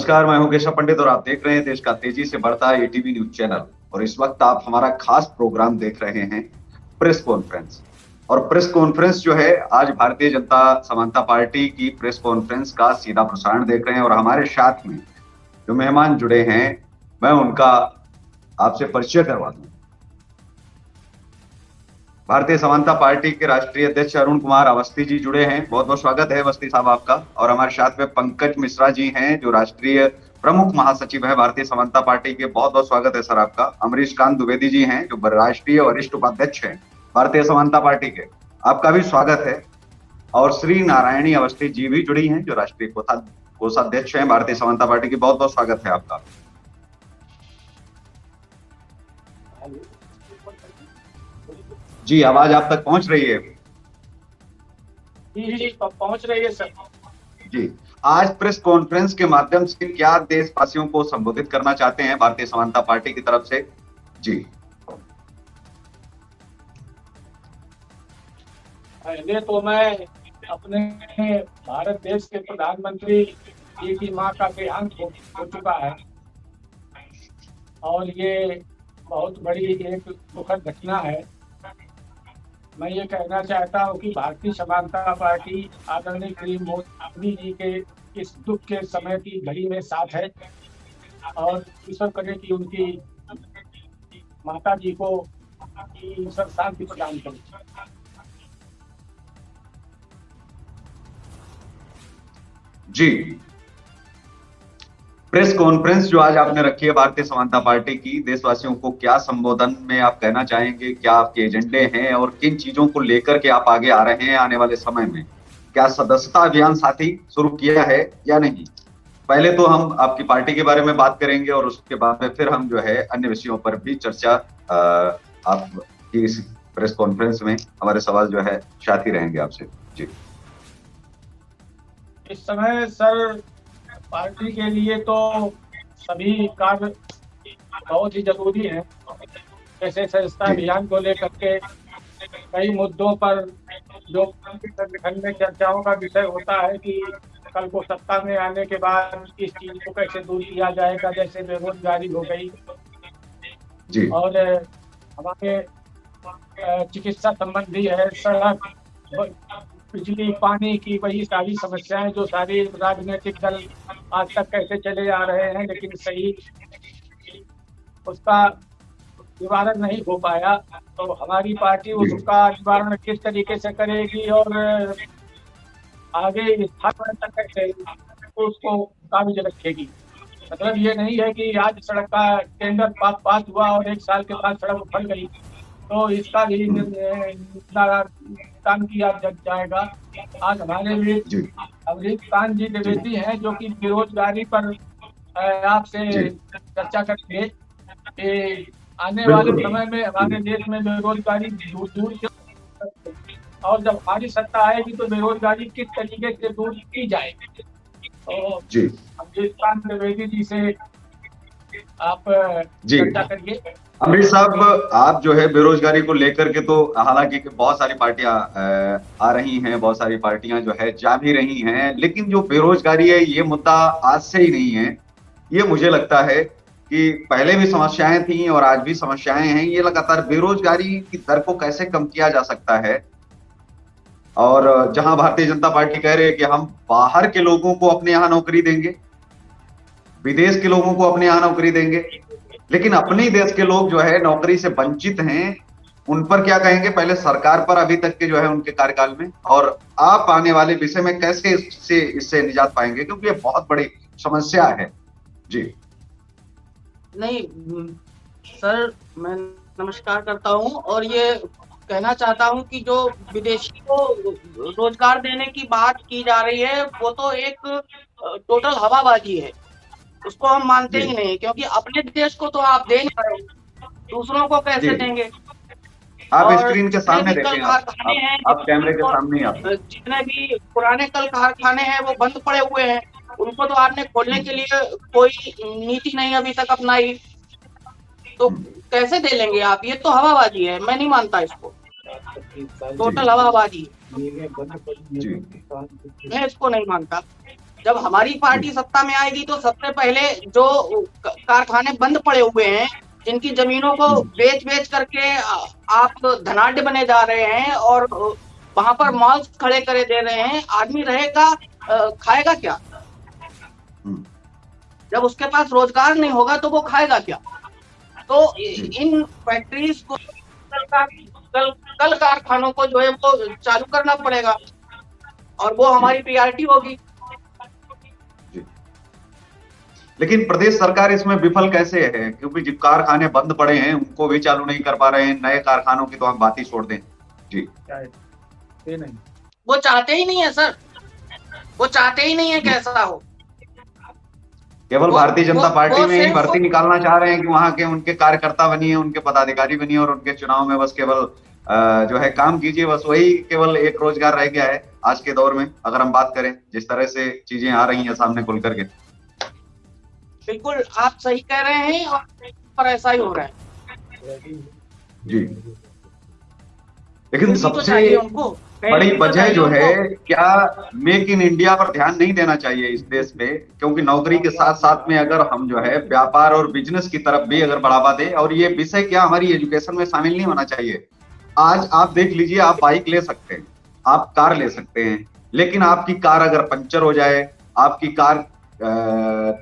नमस्कार, मैं हूं केशव पंडित और आप देख रहे हैं देश का तेजी से बढ़ता एटीवी न्यूज चैनल। और इस वक्त आप हमारा खास प्रोग्राम देख रहे हैं, प्रेस कॉन्फ्रेंस। और प्रेस कॉन्फ्रेंस जो है, आज भारतीय जनता समानता पार्टी की प्रेस कॉन्फ्रेंस का सीधा प्रसारण देख रहे हैं। और हमारे साथ में जो मेहमान जुड़े हैं, मैं उनका आपसे परिचय करवा दूं। भारतीय समानता पार्टी के राष्ट्रीय अध्यक्ष अरुण कुमार अवस्थी जी जुड़े हैं। बहुत बहुत स्वागत है अवस्थी साहब आपका। और हमारे साथ में पंकज मिश्रा जी हैं, जो राष्ट्रीय प्रमुख महासचिव है भारतीय समानता पार्टी के। बहुत बहुत स्वागत है सर आपका। अमरीश कांत द्विवेदी जी हैं, जो राष्ट्रीय वरिष्ठ उपाध्यक्ष हैं भारतीय समानता पार्टी के। आपका भी स्वागत है। और श्री नारायणी अवस्थी जी भी जुड़ी हैं, जो राष्ट्रीय कोषाध्यक्ष हैं भारतीय समानता पार्टी की। बहुत बहुत स्वागत है आपका। जी, आवाज आप तक पहुंच रही है? जी पहुंच रही है सर। जी, आज प्रेस कॉन्फ्रेंस के माध्यम से क्या देशवासियों को संबोधित करना चाहते हैं भारतीय समानता पार्टी की तरफ से? जी, पहले तो मैं अपने भारत देश के प्रधानमंत्री जी की मां का देहांत हो चुका है और ये बहुत बड़ी एक दुखद घटना है। मैं ये कहना चाहता हूँ कि भारतीय समानता पार्टी आदरणीय श्री मोदी जी के इस दुख के समय की घड़ी में साथ है और ईश्वर करे कि उनकी माता जी को ईश्वर शांति प्रदान करे। जी, प्रेस कॉन्फ्रेंस जो आज आपने रखी है भारतीय समानता पार्टी की, देशवासियों को क्या संबोधन में आप कहना चाहेंगे? क्या आपके एजेंडे हैं और किन चीजों को लेकर के आप आगे आ रहे हैं आने वाले समय में? क्या सदस्यता अभियान साथी शुरू किया है या नहीं? पहले तो हम आपकी पार्टी के बारे में बात करेंगे और उसके बाद में फिर हम जो है अन्य विषयों पर भी चर्चा आपकी इस प्रेस कॉन्फ्रेंस में हमारे सवाल जो है साथी रहेंगे आपसे। जी, इस समय सर पार्टी के लिए तो सभी कार्य बहुत ही जरूरी है। जैसे सदस्यता अभियान को लेकर के कई मुद्दों पर जो संगठन में चर्चाओं का विषय होता है कि कल को सत्ता में आने के बाद इस चीज को कैसे दूर किया जाएगा, जैसे बेरोजगारी हो गई जी, और हमारे चिकित्सा संबंधी है, सड़क, बिजली, पानी की वही सारी समस्याएं जो सारी राजनीतिक दल आज तक कैसे चले आ रहे हैं, लेकिन सही उसका निवारण नहीं हो पाया। तो हमारी पार्टी उसका निवारण किस तरीके से करेगी और आगे स्थापना तक कैसे उसको काबिज रखेगी। मतलब ये नहीं है कि आज सड़क का टेंडर पास हुआ और एक साल के बाद सड़क उखड़ गई, तो इसका भी काम किया जाएगा। आज हमारे बीच अमरीश कांत जी द्विवेदी हैं, जो कि बेरोजगारी पर आपसे चर्चा करेंगे कि आने वाले समय में हमारे देश में बेरोजगारी दूर दूर और जब हमारी सत्ता आएगी तो बेरोजगारी किस तरीके से दूर की जाएगी। तो अमरीश कांत द्विवेदी जी से आप चर्चा करिए। अमरीश साहब, आप जो है बेरोजगारी को लेकर के, तो हालांकि बहुत सारी पार्टियां आ रही हैं, बहुत सारी पार्टियां जो है जा भी रही हैं, लेकिन जो बेरोजगारी है ये मुद्दा आज से ही नहीं है। ये मुझे लगता है कि पहले भी समस्याएं थी और आज भी समस्याएं हैं। ये लगातार बेरोजगारी की दर को कैसे कम किया जा सकता है, और जहां भारतीय जनता पार्टी कह रही है कि हम बाहर के लोगों को अपने यहाँ नौकरी देंगे, विदेश के लोगों को अपने यहाँ नौकरी देंगे, लेकिन अपने ही देश के लोग जो है नौकरी से वंचित हैं, उन पर क्या कहेंगे? पहले सरकार पर अभी तक के जो है उनके कार्यकाल में, और आप आने वाले विषय में कैसे इससे निजात पाएंगे, क्योंकि ये बहुत बड़ी समस्या है। जी नहीं सर, मैं नमस्कार करता हूं और ये कहना चाहता हूं कि जो विदेशी को रोजगार देने की बात की जा रही है वो तो एक टोटल हवाबाजी है। उसको हम मानते ही नहीं, क्योंकि अपने देश को तो आप दे नहीं रहे, दूसरों को कैसे देंगे? आप स्क्रीन के सामने देखें, आप कैमरे के सामने आप। जितने भी पुराने कल कारखाने हैं वो बंद पड़े हुए हैं, उनको तो आपने खोलने के लिए कोई नीति नहीं अभी तक अपनाई, तो कैसे दे लेंगे आप? ये तो हवाबाजी है, मैं नहीं मानता इसको, टोटल हवाबाजी। मैं इसको नहीं मानता। जब हमारी पार्टी सत्ता में आएगी तो सबसे पहले जो कारखाने बंद पड़े हुए हैं, जिनकी जमीनों को बेच बेच करके आप धनाढ्य बने जा रहे हैं और वहां पर मॉल्स खड़े करे दे रहे हैं, आदमी रहेगा खाएगा क्या? जब उसके पास रोजगार नहीं होगा तो वो खाएगा क्या? तो इन फैक्ट्रीज को कल कारखानों को जो है वो चालू करना पड़ेगा और वो हमारी प्रायोरिटी होगी। लेकिन प्रदेश सरकार इसमें विफल कैसे है? क्योंकि जिन कारखाने बंद पड़े हैं उनको भी चालू नहीं कर पा रहे हैं, नए कारखानों की तो हम बात ही छोड़ दें। जी नहीं, वो चाहते ही नहीं है सर, वो चाहते ही नहीं है कि ऐसा हो। केवल भारतीय जनता पार्टी में ही भर्ती निकालना चाह रहे हैं कि वहां के उनके कार्यकर्ता बनिए, उनके पदाधिकारी बनिए और उनके चुनाव में बस केवल जो है काम कीजिए, बस वही केवल एक रोजगार रह गया है आज के दौर में, अगर हम बात करें जिस तरह से चीजें आ रही हैं सामने खुल करके। बिल्कुल आप सही कह रहे हैं और ऐसा ही हो रहा है जी। लेकिन सबसे बड़ी वजह जो है, क्या मेक इन इंडिया पर ध्यान नहीं देना चाहिए इस देश में? क्योंकि नौकरी के साथ साथ में अगर हम जो है व्यापार और बिजनेस की तरफ भी अगर बढ़ावा दें, और ये विषय क्या हमारी एजुकेशन में शामिल नहीं होना चाहिए। आज आप देख लीजिए, आप बाइक ले सकते हैं, आप कार ले सकते हैं, लेकिन आपकी कार अगर पंचर हो जाए, आपकी कार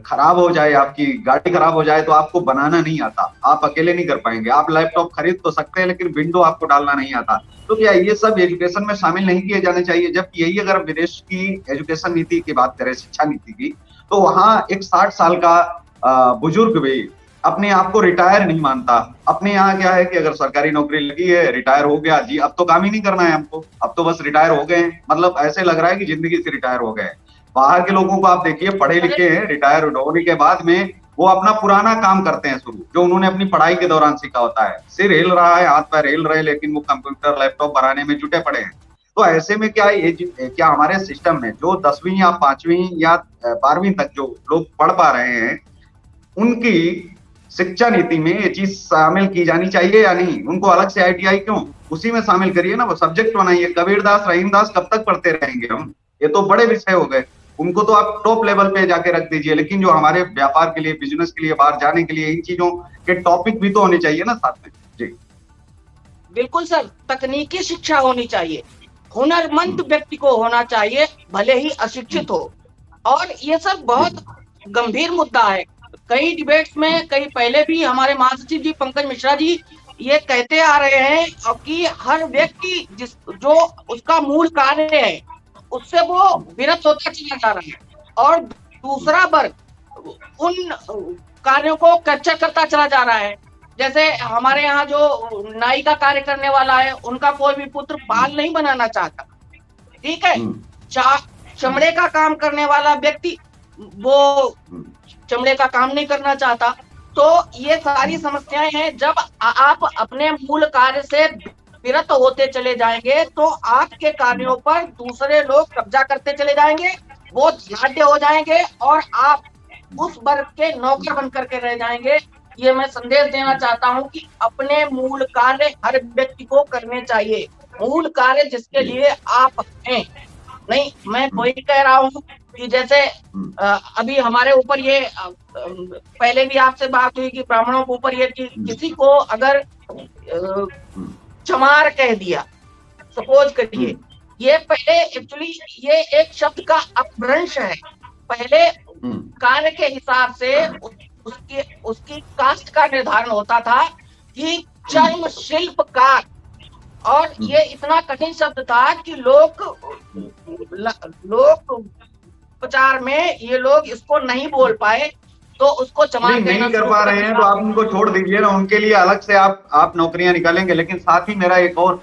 खराब हो जाए, आपकी गाड़ी खराब हो जाए तो आपको बनाना नहीं आता, आप अकेले नहीं कर पाएंगे। आप लैपटॉप खरीद तो सकते हैं लेकिन विंडो आपको डालना नहीं आता। तो क्या ये सब एजुकेशन में शामिल नहीं किए जाने चाहिए? जबकि यही अगर विदेश की एजुकेशन नीति की बात करें, शिक्षा नीति की, तो वहां एक 60 साल का बुजुर्ग भी अपने आप को रिटायर नहीं मानता। अपने यहाँ क्या है कि अगर सरकारी नौकरी लगी है, रिटायर हो गया जी, अब तो काम ही नहीं करना है हमको, अब तो बस रिटायर हो गए हैं, मतलब ऐसे लग रहा है कि जिंदगी से रिटायर हो गए। बाहर के लोगों को आप देखिए, पढ़े लिखे हैं, रिटायर होने के बाद में वो अपना पुराना काम करते हैं शुरू, जो उन्होंने अपनी पढ़ाई के दौरान सीखा होता है। सिर हिल रहा है, हाथ पैर हिल रहे, लेकिन वो कंप्यूटर लैपटॉप बनाने में जुटे पड़े हैं। तो ऐसे में क्या हमारे सिस्टम में जो 10वीं या 5वीं या 12वीं तक जो लोग पढ़ पा रहे हैं, उनकी शिक्षा नीति में ये चीज शामिल की जानी चाहिए या नहीं? उनको अलग से ITI क्यों, उसी में शामिल करिए ना, वो सब्जेक्ट बनाइए। कबीरदास रहीमदास कब तक पढ़ते रहेंगे हम? ये तो बड़े विषय हो गए, उनको तो आप टॉप लेवल पे जाके रख दीजिए। लेकिन जो हमारे व्यापार के लिए, बिजनेस के लिए, बाहर जाने के लिए, इन चीजों के टॉपिक भी तो होने चाहिए ना साथ में। जी बिल्कुल सर, तकनीकी शिक्षा होनी चाहिए, हुनरमंद व्यक्ति को होना चाहिए, भले ही अशिक्षित हो। और ये सब बहुत गंभीर मुद्दा है। कई डिबेट्स में, कई पहले भी हमारे महासचिव जी पंकज मिश्रा जी ये कहते आ रहे हैं कि हर व्यक्ति जो उसका मूल कार्य है उससे वो विरत होता चला जा रहा है और दूसरा वर्ग उन कार्यों को कैप्चर करता चला जा रहा है। जैसे हमारे यहाँ जो नाई का कार्य करने वाला है, उनका कोई भी पुत्र बाल नहीं बनाना चाहता, ठीक है। चमड़े का काम करने वाला व्यक्ति वो चमड़े का काम नहीं करना चाहता। तो ये सारी समस्याएं हैं। जब आप अपने मूल कार्य से विरत होते चले जाएंगे तो आपके कार्यों पर दूसरे लोग कब्जा करते चले जाएंगे, वो धनाढ्य हो जाएंगे और आप उस वर्ग के नौकर बन करके रह जाएंगे। ये मैं संदेश देना चाहता हूं कि अपने मूल कार्य हर व्यक्ति को करने चाहिए, मूल कार्य जिसके लिए आप हैं। नहीं, मैं वही कह रहा हूँ कि जैसे अभी हमारे ऊपर ये पहले भी आपसे बात हुई कि ब्राह्मणों के ऊपर ये किसी को अगर चमार कह दिया, सपोज करिए, ये पहले एक्चुअली ये एक शब्द का अपभ्रंश है। पहले कार्य के हिसाब से उसकी कास्ट का निर्धारण होता था कि चर्म शिल्पकार, और ये इतना कठिन शब्द था कि लोग प्रचार में ये लोग इसको नहीं बोल पाए, तो उसको चमार नहीं कर पा रहे हैं तो आप उनको छोड़ दीजिए ना, उनके लिए अलग से आप नौकरियां निकालेंगे। लेकिन साथ ही मेरा एक और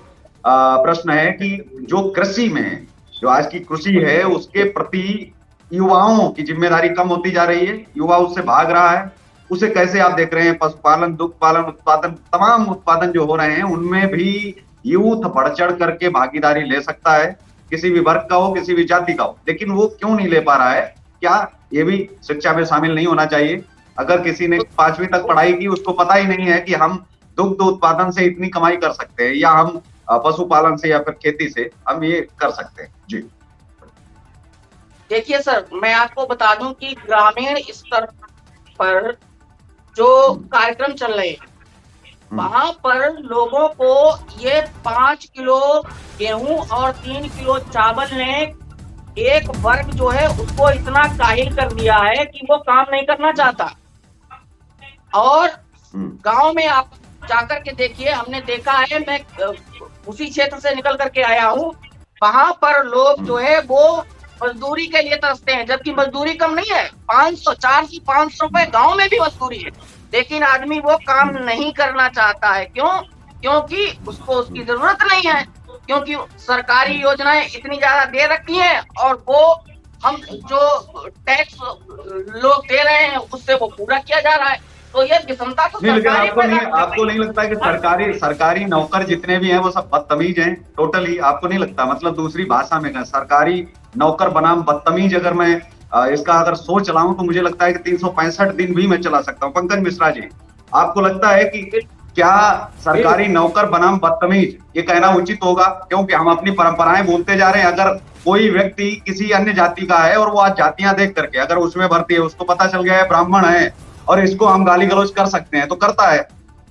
प्रश्न है कि जो कृषि में, जो आज की कृषि है, उसके प्रति युवाओं की जिम्मेदारी कम होती जा रही है, युवा उससे भाग रहा है। उसे कैसे आप देख रहे हैं? पशुपालन, दुग्ध पालन, उत्पादन, तमाम उत्पादन जो हो रहे हैं उनमें भी यूथ बढ़ चढ़ करके भागीदारी ले सकता है, किसी भी वर्ग का हो, किसी भी जाति का हो, लेकिन वो क्यों नहीं ले पा रहा है? क्या ये भी शिक्षा में शामिल नहीं होना चाहिए? अगर किसी ने 5वीं तक पढ़ाई की, उसको पता ही नहीं है कि हम दुग्ध उत्पादन से इतनी कमाई कर सकते हैं, या हम पशुपालन से या फिर खेती से हम ये कर सकते हैं। जी देखिए सर, मैं आपको बता दूं कि ग्रामीण स्तर पर जो कार्यक्रम चल रहे हैं, वहां पर लोगों को ये 5 किलो गेहूं और 3 किलो चावल ने एक वर्ग जो है उसको इतना काहिल कर दिया है कि वो काम नहीं करना चाहता। और गांव में आप जाकर के देखिए, हमने देखा है, मैं उसी क्षेत्र से निकल करके आया हूँ, वहां पर लोग जो है वो मजदूरी के लिए तरसते हैं, जबकि मजदूरी कम नहीं है, 500 400 500 रुपए गांव में भी मजदूरी है, लेकिन आदमी वो काम नहीं करना चाहता है। क्यों? क्योंकि उसको उसकी जरूरत नहीं है, क्योंकि सरकारी योजनाएं इतनी ज्यादा दे रखी हैं और वो हम जो टैक्स लोग दे रहे हैं उससे वो पूरा किया जा रहा है। तो ये विषमता तो नहीं, लेकिन सरकारी आपको नहीं लगता कि सरकारी नौकर जितने भी हैं वो सब बदतमीज हैं टोटली? आपको नहीं लगता? मतलब दूसरी भाषा में कहें, सरकारी नौकर बनाम बदतमीज अगर मैं इसका अगर सोच रहा हूं तो मुझे लगता है कि 365 दिन भी मैं चला सकता हूं। पंकज मिश्रा जी, आपको लगता है कि क्या सरकारी नौकर बनाम बदतमीज ये कहना उचित होगा? क्योंकि हम अपनी परंपराएं भूलते जा रहे हैं। अगर कोई व्यक्ति किसी अन्य जाति का है और वो आज जातियां देख करके अगर उसमें भर्ती है, उसको पता चल गया है ब्राह्मण है और इसको हम गाली गलौज कर सकते हैं तो करता है,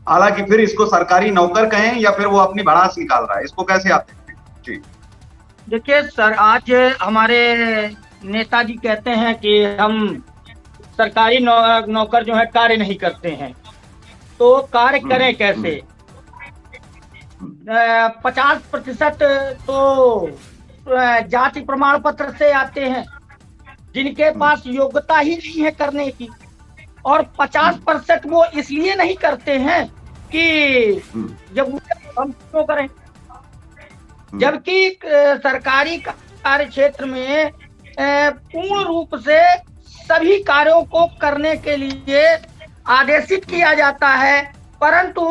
हालांकि फिर इसको सरकारी नौकर कहें या फिर वो अपनी भड़ास निकाल रहा है, इसको कैसे आप देखते हैं? जी देखिए सर, आज हमारे नेताजी कहते हैं कि हम सरकारी नौकर जो है कार्य नहीं करते हैं, तो कार्य करें कैसे? 50% तो जाति प्रमाण पत्र से आते हैं जिनके पास योग्यता ही नहीं है करने की, और 50% वो इसलिए नहीं करते हैं कि जब हम क्यों करें, जबकि सरकारी कार्य क्षेत्र में पूर्ण रूप से सभी कार्यों को करने के लिए आदेशित किया जाता है, परंतु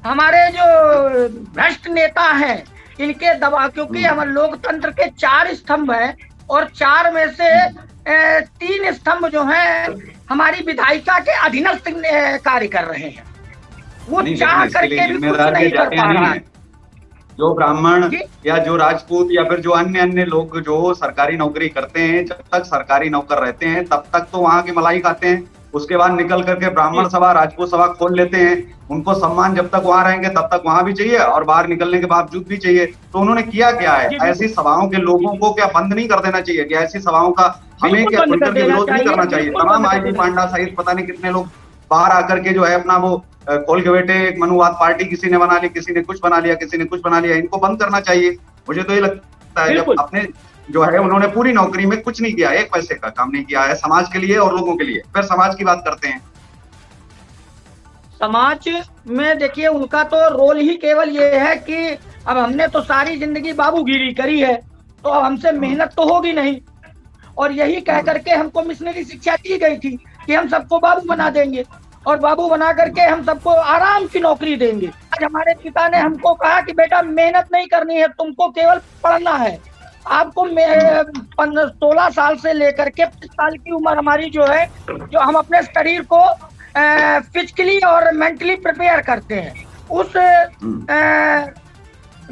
हमारे जो भ्रष्ट नेता हैं इनके दबाव, क्योंकि हमारे लोकतंत्र के 4 स्तंभ हैं और 4 में से 3 स्तंभ जो हैं हमारी विधायिका के अधीनस्थ कार्य कर रहे हैं, वो चाह करके भी कुछ नहीं कर पा रहा है। जो ब्राह्मण या जो राजपूत या फिर जो अन्य लोग जो सरकारी नौकरी करते हैं, जब तक सरकारी नौकर रहते हैं तब तक तो वहां की मलाई खाते हैं, उसके बाद निकल करके ब्राह्मण सभा राजपूत सभा खोल लेते हैं। उनको सम्मान जब तक वहां रहेंगे तब तक वहां भी चाहिए और बाहर निकलने के बावजूद भी चाहिए। तो उन्होंने किया क्या है? ऐसी सभाओं के लोगों को क्या बंद नहीं कर देना चाहिए? क्या ऐसी सभाओं का हमें क्या खुलकर के विरोध नहीं करना चाहिए? तमाम आई पांडा सहित पता नहीं कितने लोग बाहर आकर के जो है अपना वो खोल के बैठे, एक मनुवाद पार्टी किसी ने बना ली, किसी ने कुछ बना लिया, किसी ने कुछ बना लिया। इनको बंद करना चाहिए। मुझे तो ये लगता है जब अपने जो है उन्होंने पूरी नौकरी में कुछ नहीं किया, 1 पैसे का काम नहीं किया है समाज के लिए और लोगों के लिए, फिर समाज की बात करते हैं। समाज में देखिए उनका तो रोल ही केवल ये है कि अब हमने तो सारी जिंदगी बाबूगिरी करी है तो अब हमसे मेहनत तो होगी नहीं, और यही कह करके हमको मिशनरी शिक्षा दी गई थी कि हम सबको बाबू बना देंगे और बाबू बना करके हम सबको आराम की नौकरी देंगे। आज हमारे पिता ने हमको कहा कि बेटा मेहनत नहीं करनी है, तुमको केवल पढ़ना है। आपको 16 साल से लेकर के 25 साल की उम्र हमारी जो है, जो हम अपने शरीर को फिजिकली और मेंटली प्रिपेयर करते हैं, उस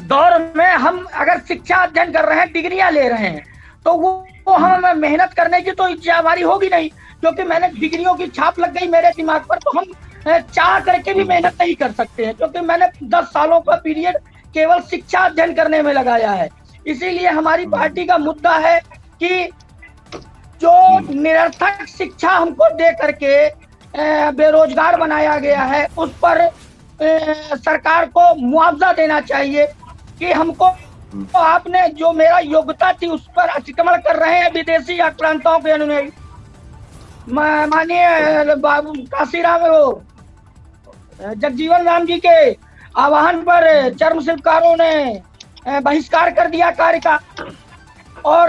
दौर में हम अगर शिक्षा अध्ययन कर रहे हैं, डिग्रियां ले रहे हैं, तो वो हम मेहनत करने की तो इच्छा हमारी होगी नहीं, क्योंकि मैंने डिग्रियों की छाप लग गई मेरे दिमाग पर, तो हम चाह करके भी मेहनत नहीं कर सकते हैं, क्योंकि मैंने 10 सालों का पीरियड केवल शिक्षा अध्ययन करने में लगाया है। इसीलिए हमारी पार्टी का मुद्दा है कि जो निरर्थक शिक्षा हमको दे करके बेरोजगार बनाया गया है, उस पर सरकार को मुआवजा देना चाहिए कि हमको, तो आपने जो मेरा योग्यता थी उस पर अतिक्रमण कर रहे हैं विदेशी आक्रांताओं के अनुयायी। माननीय बाबू काशीराम जगजीवन राम जी के आह्वान पर चर्म शिल्पकारों ने बहिष्कार कर दिया कार्य का, और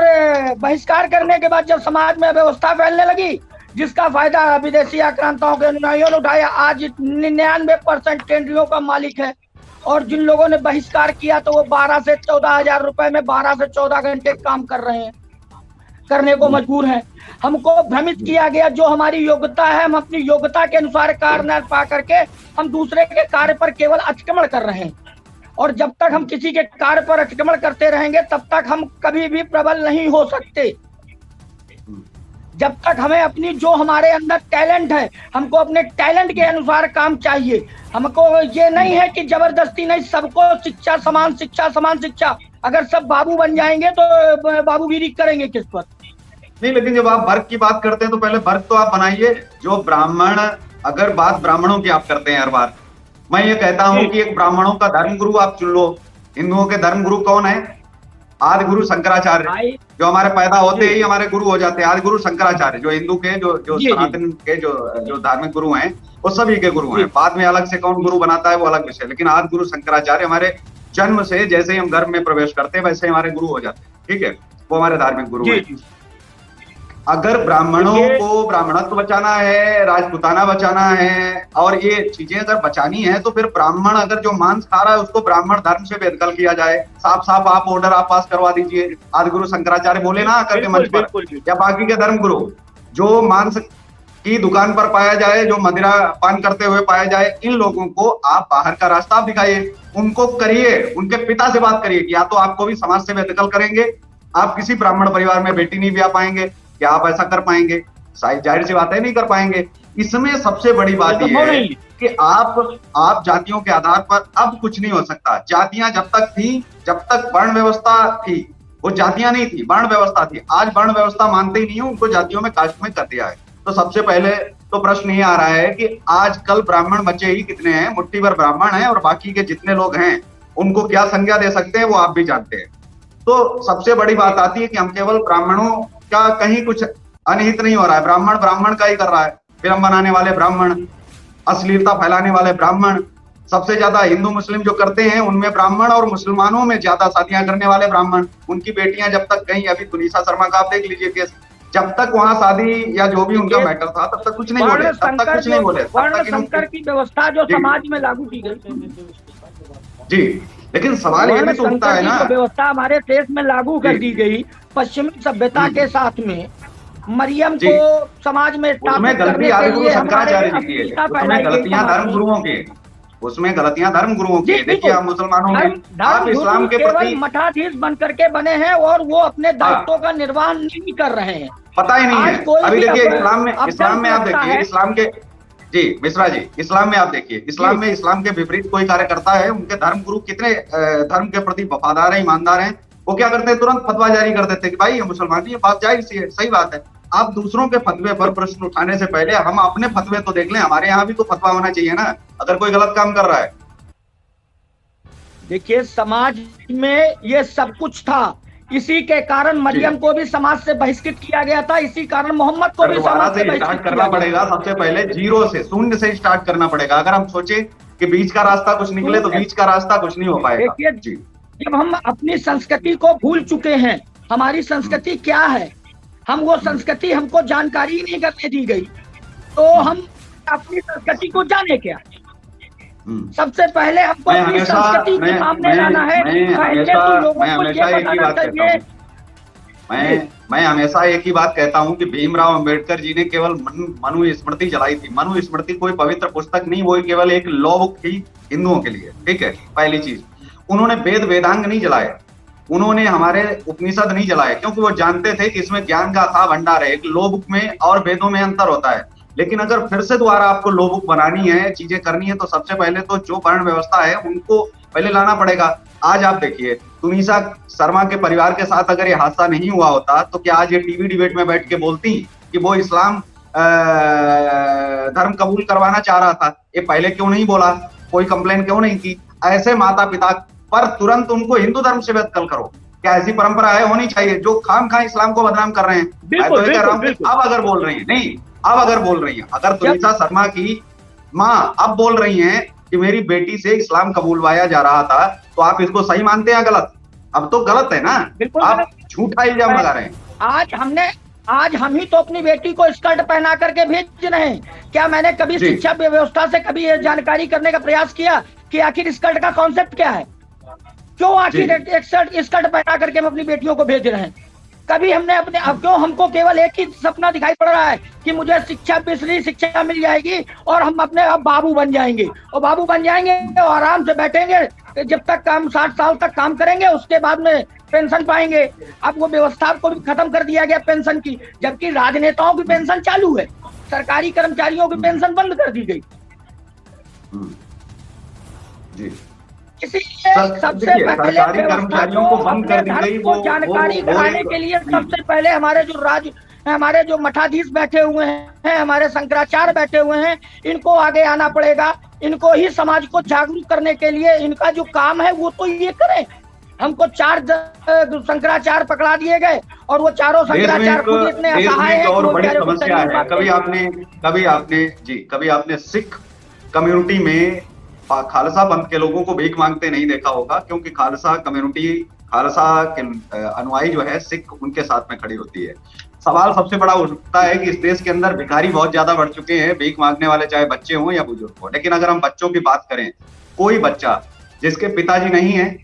बहिष्कार करने के बाद जब समाज में व्यवस्था फैलने लगी, जिसका फायदा विदेशी आक्रांताओं के अनुयायियों ने उठाया, आज 99% टेंडरियों का मालिक है, और जिन लोगों ने बहिष्कार किया तो वो 12 से 14 हजार रुपए में 12 से 14 घंटे काम कर रहे हैं, करने को मजबूर हैं। हमको भ्रमित किया गया, जो हमारी योग्यता है हम अपनी योग्यता के अनुसार कार्य न पा करके हम दूसरे के कार्य पर केवल अतिक्रमण कर रहे हैं, और जब तक हम किसी के कार्य पर अतिक्रमण करते रहेंगे तब तक हम कभी भी प्रबल नहीं हो सकते। जब तक हमें अपनी जो हमारे अंदर टैलेंट है, हमको अपने टैलेंट के अनुसार काम चाहिए। हमको ये नहीं है कि जबरदस्ती नहीं, सबको शिक्षा समान शिक्षा समान शिक्षा। अगर सब बाबू बन जाएंगे तो बाबूगिरी करेंगे किस पर? नहीं, लेकिन जब आप वर्ग की बात करते हैं तो पहले वर्ग तो आप बनाइए। जो ब्राह्मण, अगर बात ब्राह्मणों की आप करते हैं हर बार, मैं ये कहता हूं कि एक ब्राह्मणों का धर्म गुरु आप चुन लो। हिंदुओं के धर्म गुरु कौन है? आदि गुरु शंकराचार्य, जो हमारे पैदा होते ही हमारे गुरु हो जाते हैं। आदि गुरु शंकराचार्य जो हिंदू के जो सनातन के जो धार्मिक गुरु हैं, वो सभी के गुरु हैं। बाद में अलग से कौन गुरु बनाता है वो अलग विषय, लेकिन आदि गुरु शंकराचार्य हमारे जन्म से जैसे ही हम गर्भ में प्रवेश करते हैं वैसे हमारे गुरु हो जाते हैं। ठीक है, वो हमारे धार्मिक गुरु हैं। अगर ब्राह्मणों को ब्राह्मणत्व बचाना है, राजपूताना बचाना है, और ये चीजें अगर बचानी है, तो फिर ब्राह्मण अगर जो मांस खा रहा है उसको ब्राह्मण धर्म से बेदखल किया जाए। साफ साफ आप ऑर्डर आप पास करवा दीजिए। आदि गुरु शंकराचार्य बोले ना आकर के मंच पर, या बाकी के धर्म गुरु, जो मांस की दुकान पर पाया जाए, जो मदिरा पान करते हुए पाया जाए, इन लोगों को आप बाहर का रास्ता आप दिखाइए, उनको करिए, उनके पिता से बात करिए कि या तो आपको भी समाज से बेदखल करेंगे, आप किसी ब्राह्मण परिवार में बेटी नहीं ब्याह पाएंगे, क्या आप ऐसा कर पाएंगे? जाहिर सी बात है, नहीं कर पाएंगे। इसमें सबसे बड़ी बात यह है कि आप जातियों के आधार पर अब कुछ नहीं हो सकता। जातियां जब तक थी, जब तक वर्ण व्यवस्था थी, वो जातियां नहीं थी, वर्ण व्यवस्था थी। आज वर्ण व्यवस्था मानते ही नहीं है, उनको जातियों में कास्ट में कर दिया है। तो सबसे पहले तो प्रश्न ये आ रहा है कि आजकल ब्राह्मण बचे ही कितने हैं? मुट्ठी भर ब्राह्मण हैं, और बाकी के जितने लोग हैं उनको क्या संज्ञा दे सकते हैं वो आप भी जानते हैं। तो सबसे बड़ी बात आती है कि हम केवल ब्राह्मणों का कहीं कुछ अनहित नहीं हो रहा है, ब्राह्मण ब्राह्मण का ही कर रहा है। फिल्म बनाने वाले ब्राह्मण, अश्लीलता फैलाने वाले ब्राह्मण, सबसे ज्यादा हिंदू मुस्लिम जो करते हैं उनमें ब्राह्मण, और मुसलमानों में ज्यादा शादियां करने वाले ब्राह्मण। उनकी बेटियां जब तक गई, अभी तुनिसा शर्मा का आप देख लीजिए केस, जब तक वहां शादी या जो भी उनका मैटर था तब तक कुछ नहीं बोले, तब तक कुछ नहीं बोले। वर्ण संकर की व्यवस्था जो समाज में लागू की गई जी, लेकिन सवाल ये भी तो उठता है ना, व्यवस्था हमारे देश में लागू कर दी गई पश्चिमी सभ्यता के साथ में। मरियम को समाज में उसमें गलती आदि गुरु शंकराचार्य जी की है, उसमें गलतियां धर्म गुरुओं की, उसमें गलतियां धर्म गुरुओं की। देखिए आप मुसलमानों में, आप इस्लाम के प्रति मठाधीश बन करके बने हैं और वो अपने दायित्वों का निर्वाह नहीं कर रहे हैं, पता ही नहीं है। अभी देखिए इस्लाम में आप देखिए, इस्लाम के जी मिश्रा जी, इस्लाम में आप देखिए, इस्लाम में इस्लाम के विपरीत कोई कार्य करता है, उनके धर्म गुरु कितने धर्म के प्रति वफादार है, ईमानदार हैं, वो क्या करते हैं? तुरंत फतवा जारी कर देते हैं कि भाई ये मुसलमान, ये बात जाहिर सी है, सही बात है। आप दूसरों के फतवे पर प्रश्न उठाने से पहले हम अपने फतवे तो देख लें, हमारे यहाँ भी तो फतवा होना चाहिए ना, अगर कोई गलत काम कर रहा है। देखिए समाज में ये सब कुछ था, इसी के कारण मरियम को भी समाज से बहिष्कृत किया गया था, इसी कारण मोहम्मद को भी समाज से स्टार्ट करना पड़ेगा। सबसे पहले जीरो से, शून्य से स्टार्ट करना पड़ेगा। अगर हम सोचे कि बीच का रास्ता कुछ निकले तो बीच का रास्ता कुछ नहीं हो पाएगा। देखिए जब हम अपनी संस्कृति को भूल चुके हैं, हमारी संस्कृति क्या है, हम वो संस्कृति, हमको जानकारी नहीं करने दी गई, तो हम अपनी संस्कृति को जाने क्या? सबसे पहले हमको अपनी संस्कृति के सामने लाना है। पहले तो लोगों को ये बताना चाहिए। मैं हमेशा एक ही बात कहता हूं कि भीमराव अंबेडकर जी ने केवल मनु स्मृति जलाई थी। मनु स्मृति कोई पवित्र पुस्तक नहीं, वो केवल एक लॉ बुक थी हिंदुओं के लिए। ठीक है, पहली चीज, उन्होंने वेद वेदांग नहीं जलाए, उन्होंने हमारे उपनिषद नहीं जलाए, क्योंकि वो जानते थे कि इसमें ज्ञान का अथाह भंडार है। एक लॉ बुक में और वेदों में अंतर होता है, लेकिन अगर फिर से दोबारा आपको लॉ बुक बनानी है, चीजें करनी है, तो सबसे पहले तो जो वर्ण व्यवस्था है उनको पहले लाना पड़ेगा। आज आप देखिए, तुनिसा शर्मा के परिवार के साथ अगर ये हादसा नहीं हुआ होता तो क्या आज ये टीवी डिबेट में बैठ के बोलती कि वो इस्लाम धर्म कबूल करवाना चाह रहा था? ये पहले क्यों नहीं बोला? कोई कंप्लेन क्यों नहीं की? ऐसे माता पिता पर तुरंत उनको हिंदू धर्म से बेदखल करो। क्या ऐसी परंपरा है? होनी चाहिए। जो खाम खा इस्लाम को बदनाम कर रहे हैं, मैं तो ये कह रहा हूँ अब अगर बोल रही है, नहीं अब अगर बोल रही है, अगर तुनिसा शर्मा की माँ अब बोल रही हैं कि मेरी बेटी से इस्लाम कबूलवाया जा रहा था, तो आप इसको सही मानते हैं गलत? अब तो गलत है ना, आप झूठा इल्जाम लगा रहे हैं। आज हम ही तो अपनी बेटी को स्कर्ट पहना करके भेज रहे हैं। क्या मैंने कभी शिक्षा व्यवस्था से कभी ये जानकारी करने का प्रयास किया कि आखिर स्कर्ट का कॉन्सेप्ट क्या है? क्यों आखिर एक स्कर्ट पहना करके हम अपनी बेटियों को भेज रहे हैं? कभी हमने अपने, अब क्यों हमको केवल एक ही सपना दिखाई पड़ रहा है कि मुझे शिक्षा, बिजली शिक्षा मिल जाएगी और हम अपने अब बाबू बन जाएंगे, और बाबू बन जाएंगे और आराम से बैठेंगे जब तक हम 60 साल तक काम करेंगे, उसके बाद में पेंशन पाएंगे। अब वो व्यवस्था को भी खत्म कर दिया गया पेंशन की, जबकि राजनेताओं की पेंशन चालू है, सरकारी कर्मचारियों की पेंशन बंद कर दी गई। जी, इसीलिए सबसे पहले कर्मचारियों को बंद कर दी गई, वो जानकारी कराने के लिए सबसे पहले हमारे जो मठाधीश बैठे हुए हैं, हमारे शंकराचार्य बैठे हुए हैं, इनको आगे आना पड़ेगा। इनको ही समाज को जागरूक करने के लिए इनका जो काम है वो तो ये करें। हमको 4 शंकराचार्य पकड़ा दिए गए और वो चारों शंकराचार्य खुद इतने असहाय हैं। और बड़ी समस्या है, कभी आपने सिख कम्युनिटी में खालसा पंथ के लोगों को भीख मांगते नहीं देखा होगा, क्योंकि खालसा कम्युनिटी, खालसा के अनुयायी जो है सिख, उनके साथ में खड़ी होती है। सवाल सबसे बड़ा उठता है कि इस देश के अंदर भिखारी बहुत ज्यादा बढ़ चुके हैं, भीख मांगने वाले, चाहे बच्चे हों या बुजुर्ग हों। लेकिन अगर हम बच्चों की बात करें, कोई बच्चा जिसके पिताजी नहीं है,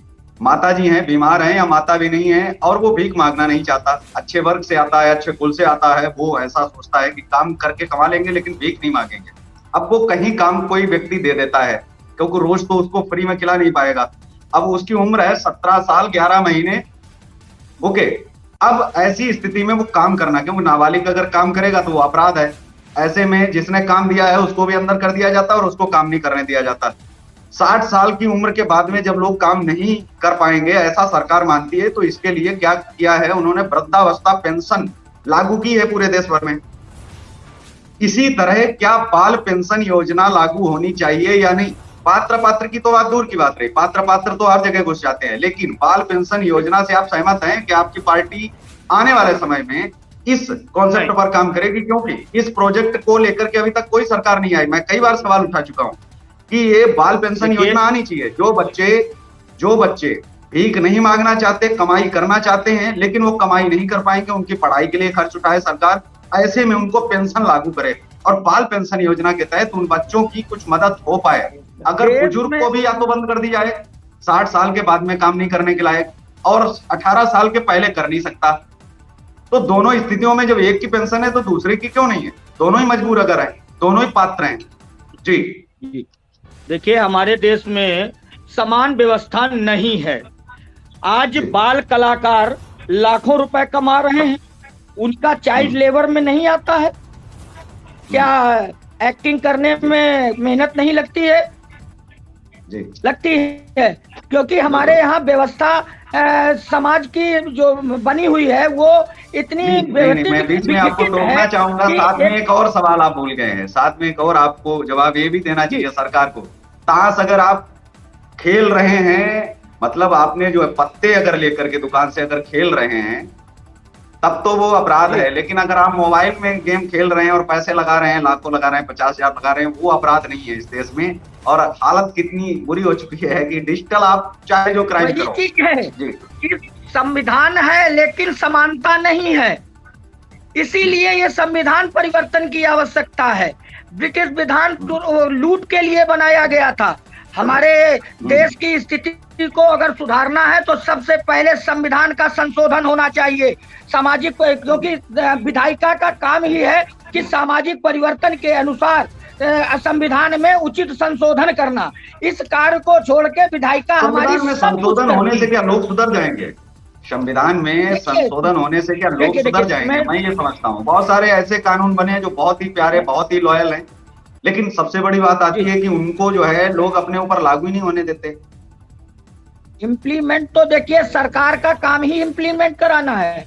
माताजी हैं, बीमार हैं या माता भी नहीं है, और वो भीख मांगना नहीं चाहता, अच्छे वर्ग से आता है, अच्छे कुल से आता है, वो ऐसा सोचता है कि काम करके कमा लेंगे लेकिन भीख नहीं मांगेंगे। अब वो कहीं काम कोई व्यक्ति दे देता है, क्योंकि रोज तो उसको फ्री में खिला नहीं पाएगा। अब उसकी उम्र है 17 साल 11 महीने, ओके। अब ऐसी स्थिति में वो काम करना, क्योंकि नाबालिग अगर काम करेगा तो वो अपराध है। ऐसे में जिसने काम दिया है उसको भी अंदर कर दिया जाता है और उसको काम नहीं करने दिया जाता। 60 साल की उम्र के बाद में जब लोग काम नहीं कर पाएंगे, ऐसा सरकार मानती है, तो इसके लिए क्या किया है उन्होंने, वृद्धावस्था पेंशन लागू की है पूरे देश भर में। इसी तरह क्या बाल पेंशन योजना लागू होनी चाहिए या नहीं? पात्र की तो बात दूर की बात रही, पात्र तो हर जगह घुस जाते हैं, लेकिन बाल पेंशन योजना से आप सहमत हैं कि आपकी पार्टी आने वाले समय में इस कॉन्सेप्ट पर काम करेगी? क्योंकि इस प्रोजेक्ट को लेकर के अभी तक कोई सरकार नहीं आई। मैं कई बार सवाल उठा चुका हूं कि ये बाल पेंशन योजना आनी चाहिए। जो बच्चे भीख नहीं मांगना चाहते, कमाई करना चाहते हैं, लेकिन वो कमाई नहीं कर पाएंगे, उनकी पढ़ाई के लिए खर्च उठाए सरकार, ऐसे में उनको पेंशन लागू करे और बाल पेंशन योजना के तहत उन बच्चों की कुछ मदद हो पाए। अगर बुजुर्ग को भी या तो बंद कर दी जाए, 60 साल के बाद में काम नहीं करने के लायक, और 18 साल के पहले कर नहीं सकता, तो दोनों स्थितियों में जब एक की पेंशन है तो दूसरे की क्यों नहीं है? दोनों ही मजबूर अगर है, दोनों ही पात्र हैं। जी, देखिए, हमारे देश में समान व्यवस्था नहीं है। आज बाल कलाकार लाखों रुपए कमा रहे हैं, उनका चाइल्ड लेबर में नहीं आता है क्या? एक्टिंग करने में मेहनत नहीं लगती है? जी, लगती है, क्योंकि हमारे यहाँ व्यवस्था समाज की जो बनी हुई है वो इतनी मैं बीच में आपको टोकना चाहूंगा। साथ में एक और सवाल आप भूल गए हैं, साथ में एक और आपको जवाब ये भी देना चाहिए सरकार को। ताश अगर आप खेल रहे हैं, मतलब आपने जो है पत्ते अगर लेकर के दुकान से अगर खेल रहे हैं, तब तो वो अपराध है। लेकिन अगर आप मोबाइल में गेम खेल रहे हैं और पैसे लगा रहे हैं, लाखों लगा रहे हैं, 50,000 लगा रहे हैं, वो अपराध नहीं है इस देश में। और हालत कितनी बुरी हो चुकी है कि डिजिटल आप चाहे जो क्राइम करो। ठीक है, संविधान है लेकिन समानता नहीं है, इसीलिए ये संविधान परिवर्तन की आवश्यकता है। ब्रिटिश विधान लूट के लिए बनाया गया था। हमारे देश की स्थिति को अगर सुधारना है तो सबसे पहले संविधान का संशोधन होना चाहिए। सामाजिक, क्योंकि विधायिका का काम ही है कि सामाजिक परिवर्तन के अनुसार संविधान में उचित संशोधन करना। इस कार्य को छोड़ के विधायिका हमारी संशोधन होने से क्या लोग सुधर जाएंगे? संविधान में संशोधन होने से क्या लोग सुधर जाएंगे? मैं ये समझता हूँ बहुत सारे ऐसे कानून बने हैं जो बहुत ही प्यारे, बहुत ही लॉयल हैं, लेकिन सबसे बड़ी बात आती है कि उनको जो है लोग अपने ऊपर लागू ही नहीं होने देते। इम्प्लीमेंट तो देखिए, सरकार का काम ही इम्प्लीमेंट कराना है।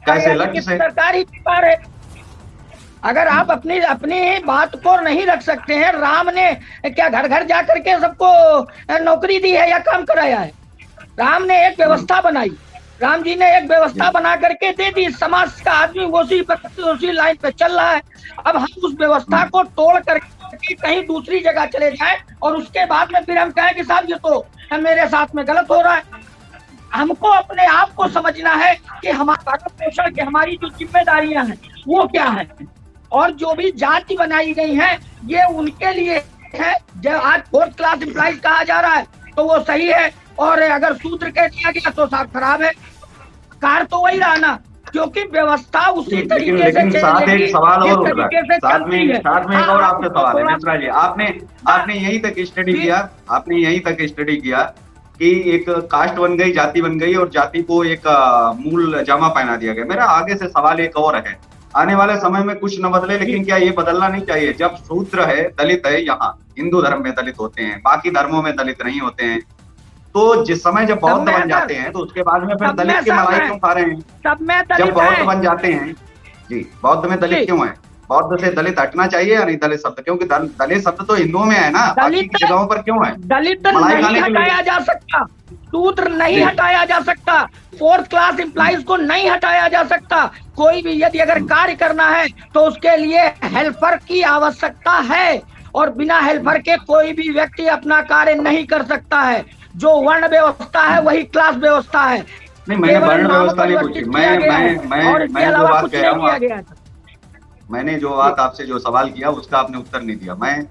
कैसे? लक्ष्य से सरकार ही पार है। अगर आप अपनी बात को नहीं रख सकते हैं, राम ने क्या घर घर जा करके सबको नौकरी दी है या काम कराया है? राम ने एक व्यवस्था बनाई, राम जी ने एक व्यवस्था बना करके दे दी, समाज का आदमी उसी लाइन पे चल रहा है। अब हम उस व्यवस्था को तोड़ करके कहीं दूसरी जगह चले जाएं और उसके बाद में फिर हम कहें कि साहब ये तो मेरे साथ में गलत हो रहा है। हमको अपने आप को समझना है कि हमारा पोषण की हमारी जो जिम्मेदारियां हैं वो क्या है, और जो भी जाति बनाई गई है ये उनके लिए है। जब आज 4th क्लास एम्प्लॉइज कहा जा रहा है तो वो सही है, और अगर सूत्र कह दिया गया तो साफ खराब है। कार तो वही रहा ना, क्योंकि व्यवस्था उसी तरीके से लेकिन साथ एक सवाल और उठ रहा है, साथ में एक और आपसे सवाल है मिश्रा जी, आपने यहीं तक स्टडी किया कि एक कास्ट बन गई, जाति बन गई और जाति को एक मूल जामा पहना दिया गया। मेरा आगे से सवाल एक और है, आने वाले समय में कुछ न बदले, लेकिन क्या ये बदलना नहीं चाहिए? जब शूद्र है, दलित है, यहाँ हिंदू धर्म में दलित होते हैं, बाकी धर्मों में दलित नहीं होते हैं, तो जिस समय जब बौद्ध बन जाते हैं तो उसके बाद में फिर दलित की मलाई क्यों खा रहे हैं? जब बौद्ध बन जाते हैं जी, बौद्ध में दलित क्यों है? बौद्ध से दलित हटना चाहिए या नहीं दलित शब्द? क्योंकि दलित शब्द तो हिंदुओं में है ना, बाकी की जगहों पर क्यों है? दलित नहीं हटाया जा सकता, शूद्र नहीं हटाया जा सकता, 4th क्लास एम्प्लॉइज को नहीं हटाया जा सकता। कोई भी यदि अगर कार्य करना है तो उसके लिए हेल्पर की आवश्यकता है, और बिना हेल्पर के कोई भी व्यक्ति अपना कार्य नहीं कर सकता है। जो वर्ण व्यवस्था है वही क्लास व्यवस्था है। नहीं, मैंने वर्ण व्यवस्था नहीं पूछी, मैं जो बात कह रहा हूँ, मैंने जो बात आपसे जो सवाल किया उसका आपने उत्तर नहीं दिया। मैं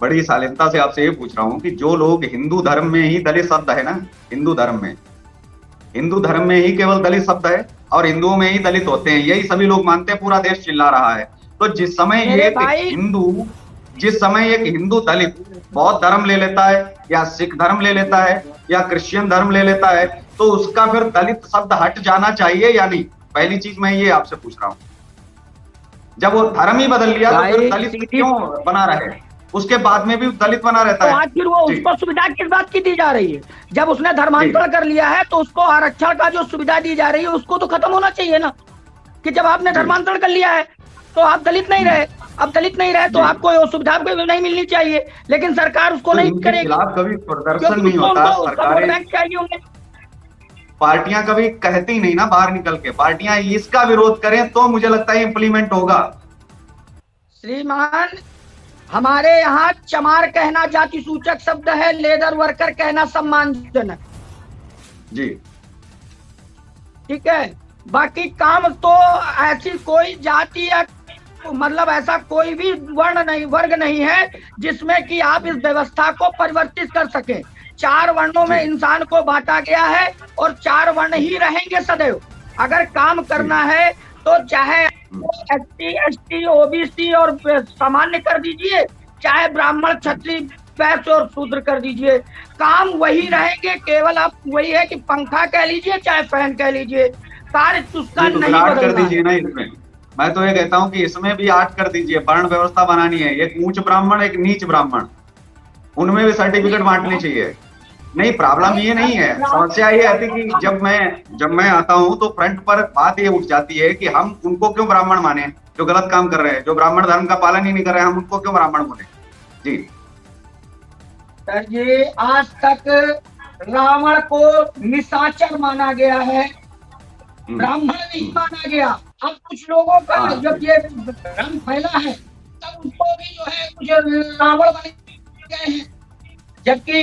बड़ी शालीनता से आपसे ये पूछ रहा हूँ कि जो लोग हिंदू धर्म में ही दलित शब्द है ना, हिंदू धर्म में ही केवल दलित शब्द है और हिंदुओं में ही दलित होते हैं, यही सभी लोग मानते हैं, पूरा देश चिल्ला रहा है। तो जिस समय एक हिंदू दलित बौद्ध धर्म ले लेता है या सिख धर्म ले लेता है या क्रिश्चियन धर्म ले लेता है, तो उसका फिर दलित शब्द हट जाना चाहिए या नहीं? पहली चीज मैं ये आपसे पूछ रहा हूँ। जब वो धर्म ही बदल लिया तो फिर दलित क्यों बना रहे? उसके बाद में भी दलित बना रहता है। तो आखिर वो उसको सुविधा किस बात की दी जा रही है? जब उसने धर्मांतरण कर लिया है तो उसको आरक्षण का जो सुविधा दी जा रही है उसको तो खत्म होना चाहिए ना, कि जब आपने धर्मांतरण कर लिया है तो आप दलित नहीं रहे, अब दलित नहीं रहे तो आपको वो सुविधा नहीं मिलनी चाहिए, लेकिन सरकार उसको नहीं करेगी। कभी प्रदर्शन नहीं होता, सरकारें पार्टियां कभी कहती नहीं ना बाहर निकल के, पार्टियां इसका विरोध करें तो मुझे लगता है इम्प्लीमेंट होगा। श्रीमान, हमारे यहाँ चमार कहना जाति सूचक शब्द है, लेदर वर्कर कहना सम्मानजनक जी, ठीक है। बाकी काम तो ऐसी कोई जाति या मतलब ऐसा कोई भी वर्ग नहीं है जिसमें कि आप इस व्यवस्था को परिवर्तित कर सके। 4 वर्णों में इंसान को बांटा गया है और 4 वर्ण ही रहेंगे सदैव। अगर काम करना है तो चाहे SC ST OBC और सामान्य कर दीजिए, चाहे ब्राह्मण क्षत्रिय वैश्य और शूद्र कर दीजिए, काम वही रहेंगे। केवल आप वही है कि पंखा कह लीजिए चाहे फैन कह लीजिए, कार्य उसका नहीं कर दीजिए ना। इसमें मैं तो ये कहता हूँ कि इसमें भी 8 कर दीजिए, वर्ण व्यवस्था बनानी है, एक ऊंच ब्राह्मण एक नीच ब्राह्मण, उनमें भी सर्टिफिकेट बांटने चाहिए। नहीं, प्रॉब्लम ये नहीं है, समस्या ये आती कि जब मैं आता हूँ तो फ्रंट पर बात ये उठ जाती है कि हम उनको क्यों ब्राह्मण माने जो गलत काम कर रहे हैं, जो ब्राह्मण धर्म का पालन ही नहीं कर रहे हैं, हम उनको क्यों ब्राह्मण बोले? जी सर जी, आज तक रावण को निशाचर माना गया है, ब्राह्मण नहीं माना गया। अब कुछ लोगों का जब ये भ्रम फैला है तब उनको भी जो है कुछ रावण बन गए हैं, जबकि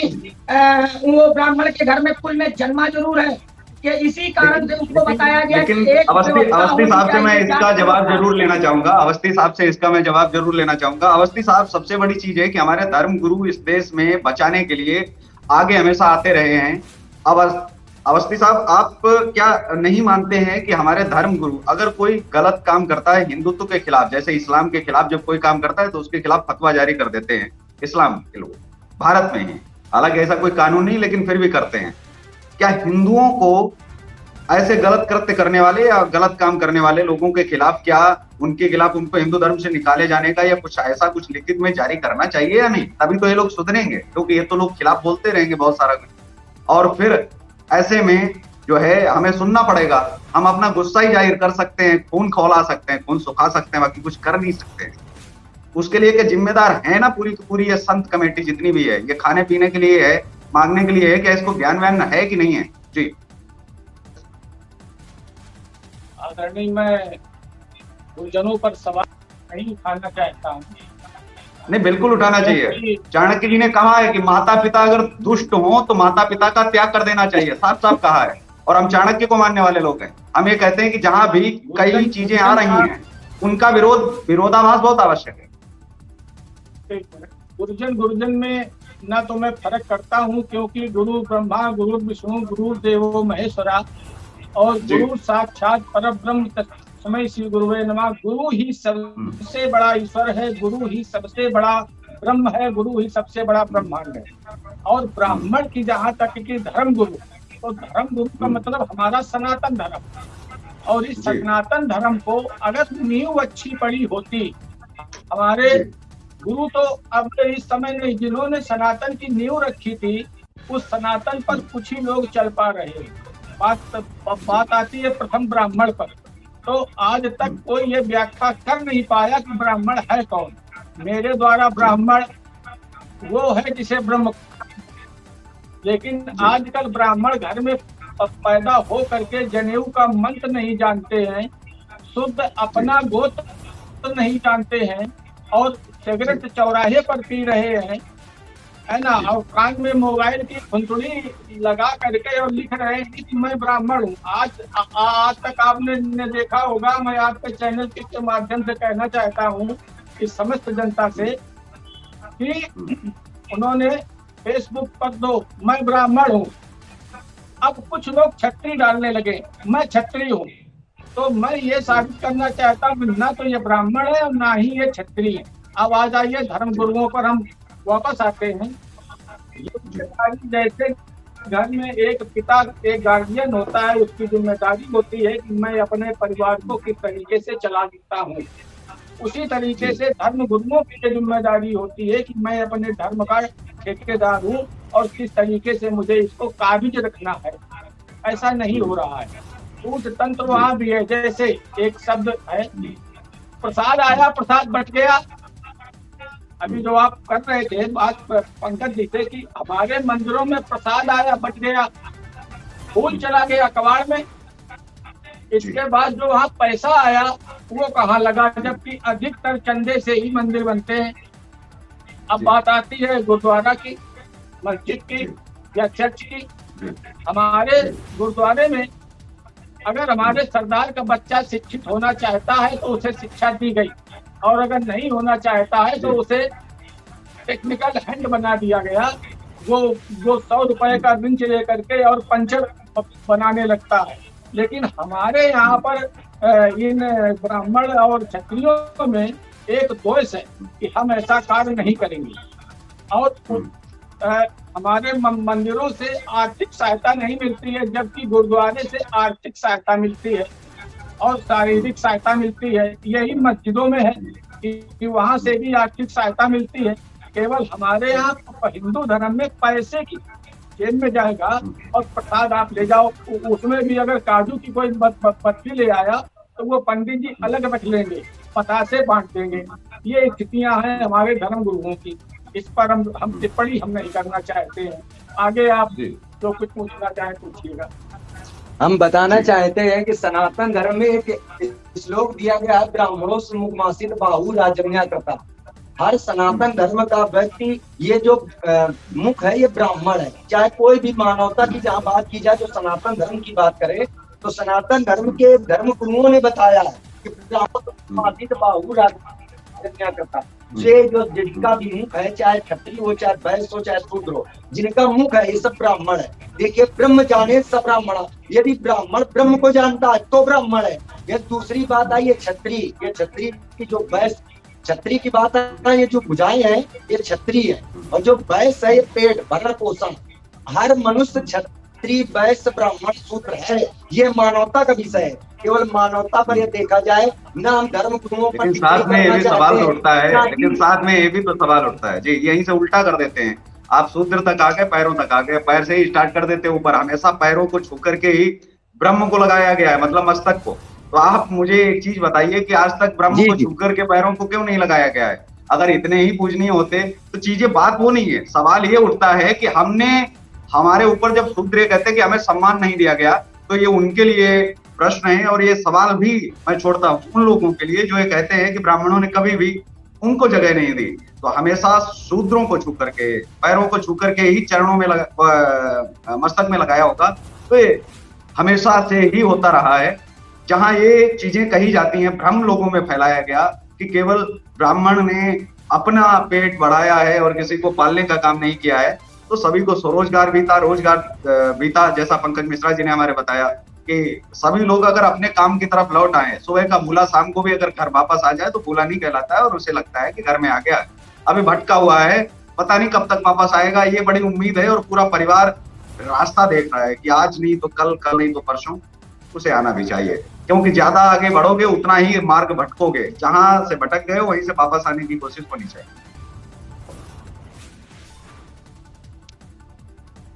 वो ब्राह्मण के घर में कुल में जन्मा जरूर है, कि इसी कारण से उसको बताया गया। लेकिन अवस्थी साहब से मैं इसका जवाब जरूर लेना चाहूंगा, अवस्थी साहब से इसका मैं जवाब जरूर लेना चाहूंगा। अवस्थी साहब, सबसे बड़ी चीज है कि हमारे धर्म गुरु इस देश में बचाने के लिए आगे हमेशा आते रहे हैं। अब अवस्थी साहब, आप क्या नहीं मानते हैं कि हमारे धर्म गुरु अगर कोई गलत काम करता है हिंदुत्व के खिलाफ, जैसे इस्लाम के खिलाफ जब कोई काम करता है तो उसके खिलाफ फतवा जारी कर देते हैं इस्लाम के लोग, भारत में ही, हालांकि ऐसा कोई कानून नहीं लेकिन फिर भी करते हैं, क्या हिंदुओं को ऐसे गलत कृत्य करने वाले या गलत काम करने वाले लोगों के खिलाफ, क्या उनके खिलाफ उनको हिंदू धर्म से निकाले जाने का या कुछ ऐसा कुछ लिखित में जारी करना चाहिए या नहीं? तभी तो ये लोग सुधरेंगे, क्योंकि ये तो लोग खिलाफ बोलते रहेंगे बहुत सारा कुछ, और फिर ऐसे में जो है हमें सुनना पड़ेगा। हम अपना गुस्सा ही जाहिर कर सकते हैं, खून खौला सकते हैं, खून सुखा सकते हैं, बाकी कुछ कर नहीं सकते। उसके लिए क्या जिम्मेदार है ना पूरी की पूरी ये संत कमेटी जितनी भी है, ये खाने पीने के लिए है, मांगने के लिए है, क्या इसको ज्ञान व्यान है कि नहीं है? जी आदरणीय, मैं गुरुजनों पर सवाल नहीं उठाना चाहता हूँ। नहीं, बिल्कुल उठाना चाहिए। चाणक्य जी ने कहा है कि माता पिता अगर दुष्ट हो तो माता पिता का त्याग कर देना चाहिए, साफ साफ कहा है। और हम चाणक्य को मानने वाले लोग हैं, हम ये कहते हैं कि जहां भी कई चीजें आ रही हैं उनका विरोधाभास बहुत आवश्यक है। गुरुजन में ना तो मैं फर्क करता हूँ, क्योंकि गुरु ब्रह्मा गुरु विष्णु गुरु देवो महेश्वरा, और गुरु साक्षात परब्रह्म तस्मै श्री गुरुवे नमः। गुरु ही सबसे बड़ा ईश्वर है, गुरु ही सबसे बड़ा ब्रह्म है, गुरु ही सबसे बड़ा ब्रह्मांड है। और ब्राह्मण की जहाँ तक की धर्म गुरु, तो धर्म गुरु का मतलब हमारा सनातन धर्म। और इस सनातन धर्म को अगर नींव अच्छी पड़ी होती, हमारे गुरु तो अब इस समय नहीं, जिन्होंने सनातन की नींव रखी थी उस सनातन पर कुछ ही लोग चल पा रहे। बात आती है प्रथम ब्राह्मण पर, तो आज तक कोई ये व्याख्या कर नहीं पाया कि ब्राह्मण है कौन। मेरे द्वारा ब्राह्मण वो है जिसे ब्रह्म, लेकिन आजकल ब्राह्मण घर में पैदा हो करके जनेऊ का मंत्र नहीं जानते हैं, शुद्ध अपना गोत्र नहीं जानते हैं, और सिगरेट चौराहे पर पी रहे हैं, है ना, और कान में मोबाइल की घुंटड़ी लगा करके और लिख रहे हैं कि मैं ब्राह्मण हूँ। आज तक आपने देखा होगा, मैं आपके चैनल के माध्यम से कहना चाहता हूँ कि समस्त जनता से कि उन्होंने फेसबुक पर दो मैं ब्राह्मण हूँ, अब कुछ लोग छतरी डालने लगे मैं छतरी हूँ, तो मैं ये साबित करना चाहता हूँ ना तो ये ब्राह्मण है और ना ही ये छतरी है। अब आ जाइए धर्म गुरुओं पर हम वापस आते हैं। जैसे घर में एक पिता, एक गार्जियन होता है, उसकी जिम्मेदारी होती है कि मैं अपने परिवार को किस तरीके से चला सकता हूँ, उसी तरीके से धर्म गुरुओं की जिम्मेदारी होती है कि मैं अपने धर्म का ठेकेदार हूँ और किस तरीके से मुझे इसको काबिज रखना है। ऐसा नहीं हो रहा है, कूट तंत्र वहाँ भी है। जैसे एक शब्द है प्रसाद आया प्रसाद बट गया, अभी जो आप कर रहे थे बात पंकज जी से कि हमारे मंदिरों में प्रसाद आया बच गया, फूल चला गया कबाड़ में, इसके बाद जो वहाँ पैसा आया वो कहाँ लगा, जबकि अधिकतर चंदे से ही मंदिर बनते हैं। अब बात आती है गुरुद्वारा की, मस्जिद की या चर्च की। हमारे गुरुद्वारे में अगर हमारे सरदार का बच्चा शिक्षित होना चाहता है तो उसे शिक्षा दी गई, और अगर नहीं होना चाहता है तो उसे टेक्निकल हैंड बना दिया गया, वो 100 रुपए का रिंच लेकर के और पंचर बनाने लगता है। लेकिन हमारे यहाँ पर इन ब्राह्मण और क्षत्रियों में एक दोष है कि हम ऐसा कार्य नहीं करेंगे, और हमारे मंदिरों से आर्थिक सहायता नहीं मिलती है, जबकि गुरुद्वारे से आर्थिक सहायता मिलती है और शारीरिक सहायता मिलती है। यही मस्जिदों में है कि वहाँ से भी आर्थिक सहायता मिलती है। केवल हमारे यहाँ हिंदू धर्म में पैसे की जेब में जाएगा और प्रसाद आप ले जाओ, उसमें भी अगर काजू की कोई बर्फी ले आया तो वो पंडित जी अलग रख लेंगे, पतासे बांट देंगे। ये स्थितियाँ हैं हमारे धर्म गुरुओं की, इस पर हम टिप्पणी हम नहीं करना चाहते हैं। आगे आप जो कुछ पूछना चाहें पूछिएगा। हम बताना चाहते हैं कि सनातन धर्म में एक श्लोक दिया गया है, ब्राह्मणों से मुखमासित बाहु राजन्या करता। हर सनातन धर्म का व्यक्ति, ये जो मुख है ये ब्राह्मण है। चाहे कोई भी मानवता की जहाँ बात की जाए, जो सनातन धर्म की बात करे तो सनातन धर्म के धर्म गुरुओं ने बताया है कि ब्राह्मण बाहु राजन्या करता। ये जो जिनका भी मुख है, चाहे क्षत्रिय हो, चाहे वैश्य हो, चाहे शूद्र हो, जिनका मुख है ये सब ब्राह्मण है। देखिए ब्रह्म जाने सब ब्राह्मण, यदि ब्राह्मण ब्रह्म को जानता है तो ब्राह्मण है। ये दूसरी बात आई, ये क्षत्रिय, ये क्षत्रिय की जो वैश्य, क्षत्रिय की बात है, ये जो भुजाएं हैं ये क्षत्रिय है, और जो वैश्य है ये पेट भरण पोषण। हर मनुष्य क्षत्रिय वैश्य ब्राह्मण शूद्र है, ये मानवता का विषय है। केवल मानवता पर ये देखा जाए ना, हम धर्म गुरुओं पर। लेकिन साथ में ये भी सवाल उठता है, लेकिन साथ में ये भी तो सवाल उठता है जी, यहीं से उल्टा कर देते हैं। आप शूद्र तक आ गए, पैरों तक आ गए, पैर से ही स्टार्ट कर देते हैं ऊपर। हमेशा पैरों को छू करके ही ब्रह्म को लगाया गया है, मतलब मस्तक को। तो आप मुझे एक चीज बताइए कि आज तक ब्रह्म को छू करके पैरों को क्यों नहीं लगाया गया है? अगर इतने ही पूजनीय होते तो चीजें, बात वो नहीं है। सवाल ये उठता है कि हमने, हमारे ऊपर जब शूद्र कहते हैं कि हमें सम्मान नहीं दिया गया, तो ये उनके लिए प्रश्न है। और ये सवाल भी मैं छोड़ता हूँ उन लोगों के लिए जो ये कहते हैं कि ब्राह्मणों ने कभी भी उनको जगह नहीं दी। तो हमेशा शूद्रों को छू करके, पैरों को छू करके ही चरणों में मस्तक में लगाया होगा। तो ये हमेशा से ही होता रहा है। जहां ये चीजें कही जाती हैं, भ्रम लोगों में फैलाया गया कि केवल ब्राह्मण ने अपना पेट बढ़ाया है और किसी को पालने का काम नहीं किया है। तो सभी को स्वरोजगार भी था, रोजगार भी था, जैसा पंकज मिश्रा जी ने हमारे बताया। कि सभी लोग अगर अपने काम की तरफ लौट आए, सुबह का मूला शाम को भी अगर घर वापस आ जाए तो मूला नहीं कहलाता है और उसे लगता है कि घर में आ गया है। अभी भटका हुआ है, पता नहीं कब तक वापस आएगा, ये बड़ी उम्मीद है और पूरा परिवार रास्ता देख रहा है कि आज नहीं तो कल, कल नहीं तो परसों उसे आना भी चाहिए, क्योंकि ज्यादा आगे बढ़ोगे उतना ही मार्ग भटकोगे। जहां से भटक गए वहीं से वापस आने की कोशिश होनी चाहिए।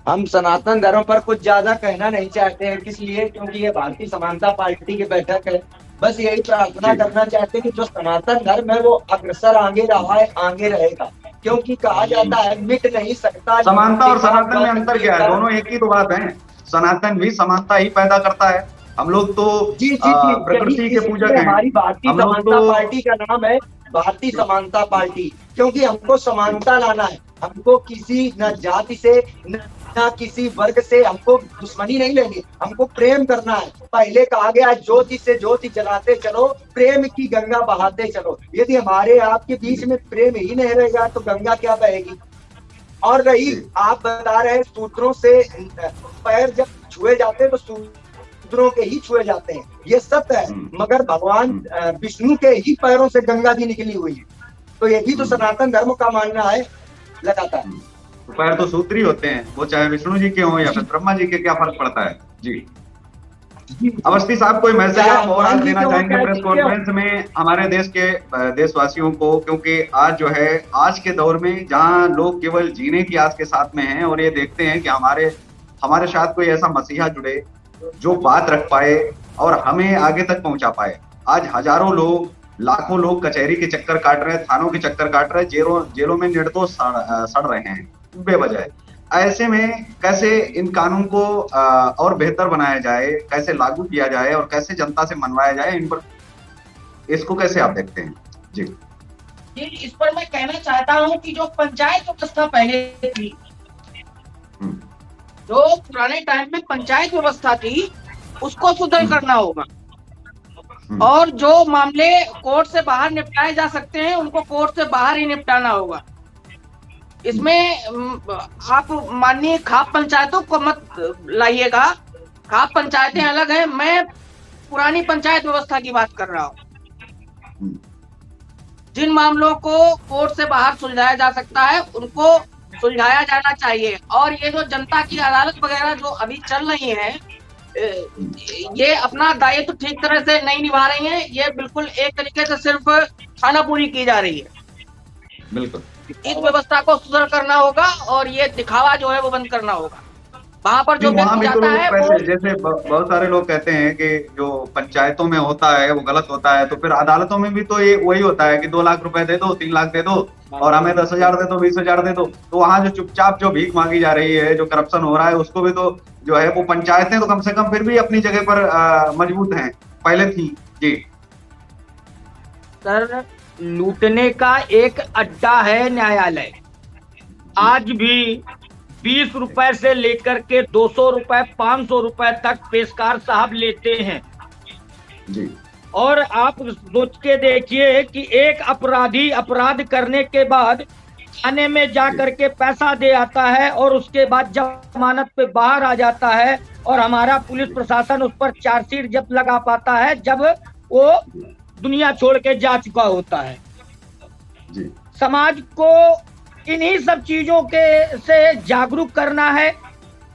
हम सनातन धर्म पर कुछ ज्यादा कहना नहीं चाहते हैं, इसलिए क्योंकि ये भारतीय समानता पार्टी की बैठक है। बस यही प्रार्थना करना चाहते हैं कि जो सनातन धर्म है वो अग्रसर आगे रहा है, आगे रहेगा, क्योंकि कहा जाता है मिट नहीं सकता। समानता और सनातन में अंतर क्या है? दोनों एक ही तो बात है। सनातन भी समानता ही पैदा करता है। हम लोग तो प्रकृति के पूजक हैं। हमारी भारतीय समानता पार्टी का नाम है भारतीय समानता पार्टी, क्योंकि हमको समानता लाना है। हमको किसी न जाति से न किसी वर्ग से हमको दुश्मनी नहीं लेनी, हमको प्रेम करना है। पहले कहा गया ज्योति से ज्योति जलाते चलो, प्रेम की गंगा बहाते चलो। यदि हमारे आपके बीच में प्रेम ही नहीं रहेगा तो गंगा क्या बहेगी। और रही आप बता रहे सूत्रों से पैर जब छुए जाते हैं तो सूत्रों के ही छुए जाते हैं, ये सत्य है। मगर भगवान विष्णु के ही पैरों से गंगा जी निकली हुई है, तो ये भी तो सनातन धर्म का मानना है लगातार। पैर तो सूत्री होते हैं, वो चाहे विष्णु जी के हों या फिर ब्रह्मा जी के, क्या फर्क पड़ता है। जी अवस्थी साहब, कोई मैसेज आप और आज देना चाहेंगे प्रेस कॉन्फ्रेंस में हमारे देश के देशवासियों को? क्योंकि आज जो है, आज के दौर में जहां लोग केवल जीने की आस के साथ में हैं और ये देखते हैं कि हमारे साथ कोई ऐसा मसीहा जुड़े जो बात रख पाए और हमें आगे तक पहुंचा पाए। आज हजारों लोग, लाखों लोग कचहरी के चक्कर काट रहे हैं, थानों के चक्कर काट रहे हैं, जेलों में निर्दोष सड़ रहे हैं बेवजह। ऐसे में कैसे इन कानून को और बेहतर बनाया जाए, कैसे लागू किया जाए और कैसे जनता से मनवाया जाए, इन पर इसको कैसे आप देखते हैं? जी इस पर मैं कहना चाहता हूं कि जो पंचायत व्यवस्था पहले थी, जो पुराने टाइम में पंचायत व्यवस्था थी, उसको सुधार करना होगा। और जो मामले कोर्ट से बाहर निपटाए जा सकते हैं उनको कोर्ट से बाहर ही निपटाना होगा। इसमें आप माननीय खाप पंचायतों को मत लाइएगा, खाप पंचायतें अलग है, मैं पुरानी पंचायत व्यवस्था की बात कर रहा हूँ। जिन मामलों को कोर्ट से बाहर सुलझाया जा सकता है उनको सुलझाया जाना चाहिए। और ये जो जनता की अदालत वगैरह जो अभी चल रही है, ये अपना दायित्व ठीक तरह से नहीं निभा रही हैं। ये बिल्कुल एक तरीके से सिर्फ खानापूरी की जा रही है। बिल्कुल, इस व्यवस्था को सुधार करना होगा और ये दिखावा जो है वो बंद करना होगा। वहां पर जो व्यक्ति जाता है वो, जैसे बहुत सारे लोग कहते हैं कि जो पंचायतों में होता है वो गलत होता है, तो फिर अदालतों में भी तो ये वही होता है कि 2 लाख रुपए दे दो, 3 लाख दे दो और हमें 10,000 दे दो, 20,000 दे दो। तो वहां जो चुपचाप जो भीख मांगी जा रही है, जो करप्शन हो रहा है, उसको भी तो जो है वो पंचायतें तो कम से कम फिर भी अपनी जगह पर मजबूत हैं, पहले थी। जी सर, लूटने का एक अड्डा है न्यायालय। आज भी 20 रुपए से लेकर के 200 रुपए, 500 रुपए तक पेशकार साहब लेते हैं जी। और आप सोच के देखिए कि एक अपराधी अपराध करने के बाद थाने में जा करके पैसा दे आता है और उसके बाद जमानत पे बाहर आ जाता है और हमारा पुलिस प्रशासन उस पर चार्जशीट जब लगा पाता है जब वो दुनिया छोड़ के जा चुका होता है। जी। समाज को इन्हीं सब चीजों के से जागरूक करना है।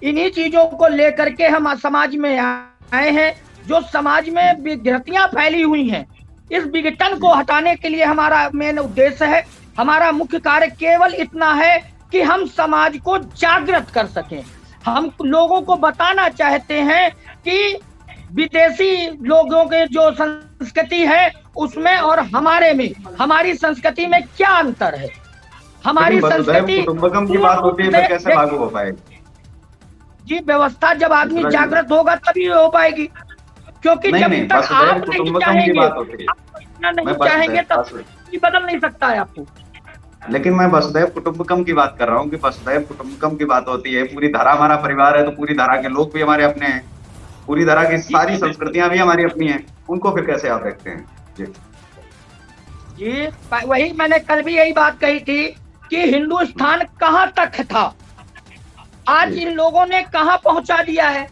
इन्हीं चीजों को लेकर के हम समाज में आए हैं। जो समाज में विघटतियां फैली हुई हैं, इस विघटन को हटाने के लिए हमारा मेन उद्देश्य है। हमारा मुख्य कार्य केवल इतना है कि हम समाज को जागृत कर सकें। हम लोगों को बताना चाहते हैं कि विदेशी लोगों के जो संस्कृति है उसमें और हमारे में, हमारी संस्कृति में क्या अंतर है। हमारी संस्कृति कुटुंबकम की बात होती है, कैसे लागू हो पाएगी? जी, व्यवस्था जब आदमी जागृत होगा तभी हो पाएगी, क्योंकि जब तक आप नहीं चाहेंगे तब बदल नहीं सकता है आपको। लेकिन मैं वसुधैव कुटुंबकम की बात कर रहा हूँ कि वसुधैव कुटुंबकम की बात होती है, पूरी धरा हमारा परिवार है तो पूरी धरा के लोग भी हमारे अपने हैं, पूरी धरा की सारी संस्कृतियां भी हमारी अपनी हैं, उनको फिर कैसे आप देखते हैं? जी, वही मैंने कल भी यही बात कही थी कि हिंदुस्तान कहाँ तक था, आज इन लोगों ने कहाँ पहुंचा दिया है।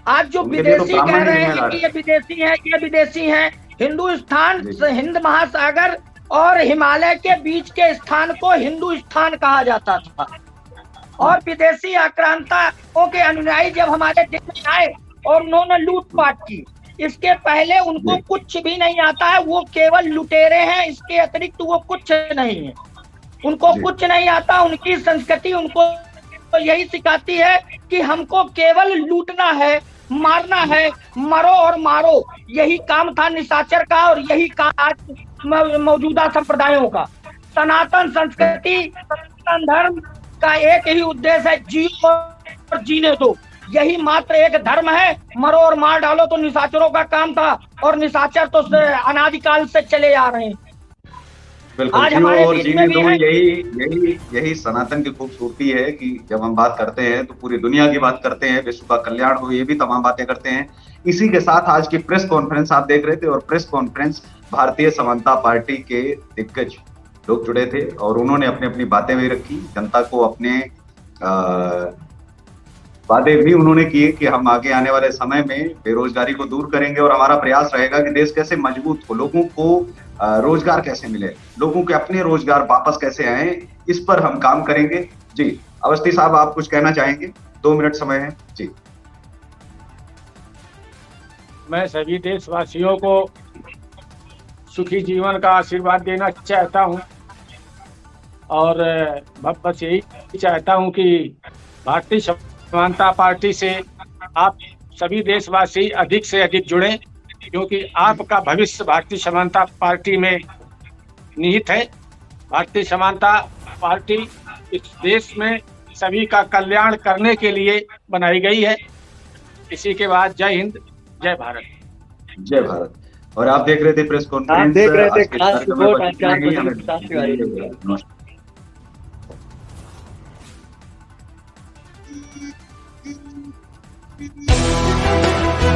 आज जो उनके लिए तो विदेशी कह ब्राह्मण ही रहे हैं जिम्मेदार कि है। ये विदेशी हैं, ये विदेशी हैं, हिंदुस्तान जी, जी। हिंद महासागर और हिमालय के बीच के स्थान को हिंदुस्तान कहा जाता था। और विदेशी आक्रांताओं के अनुयायी जब हमारे देश में आए और उन्होंने लूटपाट की, इसके पहले उनको जी। कुछ भी नहीं आता है, वो केवल लुटेरे हैं, इसके अतिरिक्त वो कुछ नहीं है, उनको जी। कुछ नहीं आता। उनकी संस्कृति उनको तो यही सिखाती है कि हमको केवल लूटना है, मारना है, मरो और मारो, यही काम था निशाचर का और यही काम आज मौजूदा संप्रदायों का। सनातन संस्कृति, सनातन धर्म का एक ही उद्देश्य है, जियो और जीने दो, यही मात्र एक धर्म है। मरो और मार डालो तो निशाचरों का काम था, और निशाचर तो अनादिकाल से चले आ रहे हैं। बिल्कुल, आज जियो हमारे और बीच जीने में भी दो, है। यही सनातन की खूबसूरती है कि जब हम बात करते हैं तो पूरी दुनिया की बात करते हैं, विश्व का कल्याण हो, ये भी तमाम बातें करते हैं। इसी के साथ आज की प्रेस कॉन्फ्रेंस आप देख रहे थे, और प्रेस कॉन्फ्रेंस भारतीय समानता पार्टी के दिग्गज लोग जुड़े थे और उन्होंने अपनी अपनी बातें भी रखी, जनता को अपने वादे भी उन्होंने किए कि हम आगे आने वाले समय में बेरोजगारी को दूर करेंगे और हमारा प्रयास रहेगा कि देश कैसे मजबूत हो, लोगों को रोजगार कैसे मिले, लोगों के अपने रोजगार वापस कैसे आए, इस पर हम काम करेंगे। जी अवस्थी साहब, आप कुछ कहना चाहेंगे? 2 मिनट समय है जी। मैं सभी देशवासियों को सुखी जीवन का आशीर्वाद देना चाहता हूं और बस यही चाहता हूं कि भारतीय समानता पार्टी से आप सभी देशवासी अधिक से अधिक जुड़ें, क्योंकि आपका भविष्य भारतीय समानता पार्टी में निहित है। भारतीय समानता पार्टी इस देश में सभी का कल्याण करने के लिए बनाई गई है। इसी के बाद जय हिंद, जय भारत। जय भारत। और आप देख रहे थे प्रेस कॉन्फ्रेंस, आप देख रहे थे आज के खास कार्यक्रम में रिपोर्ट बस इतना ही। आचार्य नमस्कार। Thank you.